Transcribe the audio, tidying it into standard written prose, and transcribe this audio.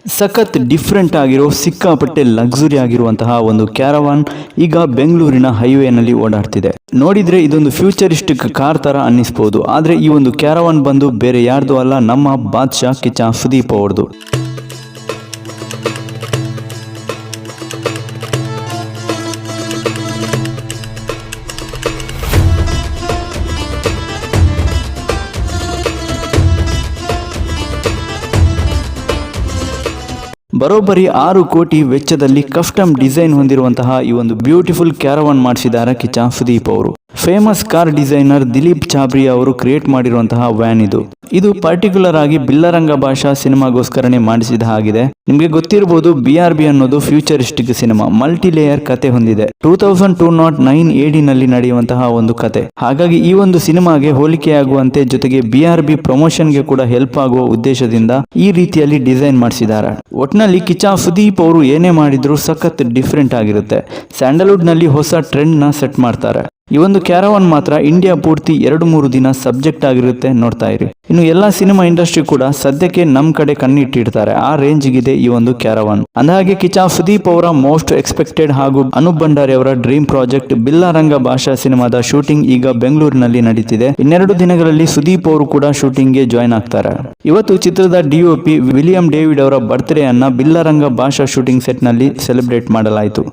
ಸಖತ್ ಡಿಫ್ರೆಂಟ್ ಆಗಿರೋ ಸಿಕ್ಕಾಪಟ್ಟೆ ಲಕ್ಸುರಿ ಆಗಿರುವಂತಹ ಒಂದು ಕ್ಯಾರವಾನ್ ಈಗ ಬೆಂಗಳೂರಿನ ಹೈವೇನಲ್ಲಿ ಓಡಾಡ್ತಿದೆ. ನೋಡಿದ್ರೆ ಇದೊಂದು ಫ್ಯೂಚರಿಸ್ಟಿಕ್ ಕಾರ್ ತರ ಅನ್ನಿಸ್ಬೋದು. ಆದ್ರೆ ಈ ಒಂದು ಕ್ಯಾರವಾನ್ ಬಂದು ಬೇರೆ ಯಾರ್ದು ಅಲ್ಲ, ನಮ್ಮ ಬಾದ್ಶಾ ಕಿಚ್ಚ ಸುದೀಪ್ ಅವ್ರದ್ದು. ಬರೋಬ್ಬರಿ 6 ಕೋಟಿ ವೆಚ್ಚದಲ್ಲಿ ಕಸ್ಟಮ್ ಡಿಸೈನ್ ಹೊಂದಿರುವಂತಹ ಈ ಒಂದು ಬ್ಯೂಟಿಫುಲ್ ಕ್ಯಾರವಾನ್ ಮಾಡಿಸಿದ್ದಾರೆ ಕಿಚ್ಚ ಸುದೀಪ್ ಅವರು. ಫೇಮಸ್ ಕಾರ್ ಡಿಸೈನರ್ ದಿಲೀಪ್ ಚಾಬ್ರಿ ಅವರು ಕ್ರಿಯೇಟ್ ಮಾಡಿರುವಂತಹ ವ್ಯಾನ್ ಇದು ಪರ್ಟಿಕ್ಯುಲರ್ ಆಗಿ ಬಿಲ್ಲರಂಗ ಭಾಷಾ ಸಿನಿಮಾಗೋಸ್ಕರನೇ ಮಾಡಿಸಿದ ಹಾಗಿದೆ. ನಿಮಗೆ ಗೊತ್ತಿರಬಹುದು, BRB ಅನ್ನೋದು ಫ್ಯೂಚರಿಸ್ಟಿಕ್ ಸಿನಿಮಾ, ಮಲ್ಟಿ ಲೇಯರ್ ಕತೆ ಹೊಂದಿದೆ. 2209 AD ನಲ್ಲಿ ನಡೆಯುವಂತಹ ಒಂದು ಕತೆ. ಹಾಗಾಗಿ ಈ ಒಂದು ಸಿನಿಮಾಗೆ ಹೋಲಿಕೆಯಾಗುವಂತೆ ಜೊತೆಗೆ BRB ಪ್ರಮೋಷನ್ಗೆ ಕೂಡ ಹೆಲ್ಪ್ ಆಗುವ ಉದ್ದೇಶದಿಂದ ಈ ರೀತಿಯಲ್ಲಿ ಡಿಸೈನ್ ಮಾಡಿಸಿದ್ದಾರೆ. ಒಟ್ನಲ್ಲಿ ಕಿಚ್ಚ ಸುದೀಪ್ ಅವರು ಏನೇ ಮಾಡಿದ್ರು ಸಖತ್ ಡಿಫ್ರೆಂಟ್ ಆಗಿರುತ್ತೆ. ಸ್ಯಾಂಡಲ್ವುಡ್ ನಲ್ಲಿ ಹೊಸ ಟ್ರೆಂಡ್ ನ ಸೆಟ್ ಮಾಡ್ತಾರೆ. ಈ ಒಂದು ಕ್ಯಾರವಾನ್ ಮಾತ್ರ ಇಂಡಿಯಾ ಪೂರ್ತಿ 2-3 ದಿನ ಸಬ್ಜೆಕ್ಟ್ ಆಗಿರುತ್ತೆ, ನೋಡ್ತಾ ಇರಿ. ಇನ್ನು ಎಲ್ಲಾ ಸಿನಿಮಾ ಇಂಡಸ್ಟ್ರಿ ಕೂಡ ಸದ್ಯಕ್ಕೆ ನಮ್ ಕಡೆ ಕಣ್ಣಿಟ್ಟಿರ್ತಾರೆ, ಆ ರೇಂಜ್ಗಿದೆ ಈ ಒಂದು ಕ್ಯಾರವಾನ್. ಅಂದಹಾಗೆ ಕಿಚ್ಚ ಸುದೀಪ್ ಅವರ ಮೋಸ್ಟ್ ಎಕ್ಸ್ಪೆಕ್ಟೆಡ್ ಹಾಗೂ ಅನೂಪ್ ಭಂಡಾರಿ ಅವರ ಡ್ರೀಮ್ ಪ್ರಾಜೆಕ್ಟ್ ಬಿಲ್ಲರಂಗ ಭಾಷಾ ಸಿನಿಮಾದ ಶೂಟಿಂಗ್ ಈಗ ಬೆಂಗಳೂರಿನಲ್ಲಿ ನಡೀತಿದೆ. ಇನ್ನೆರಡು ದಿನಗಳಲ್ಲಿ ಸುದೀಪ್ ಅವರು ಕೂಡ ಶೂಟಿಂಗ್ ಗೆ ಜಾಯ್ನ್ ಆಗ್ತಾರೆ. ಇವತ್ತು ಚಿತ್ರದ DOP ವಿಲಿಯಂ ಡೇವಿಡ್ ಅವರ ಬರ್ತ್ಡೇ ಅನ್ನ ಬಿಲ್ಲರಂಗ ಭಾಷಾ ಶೂಟಿಂಗ್ ಸೆಟ್ ನಲ್ಲಿ ಸೆಲೆಬ್ರೇಟ್ ಮಾಡಲಾಯಿತು.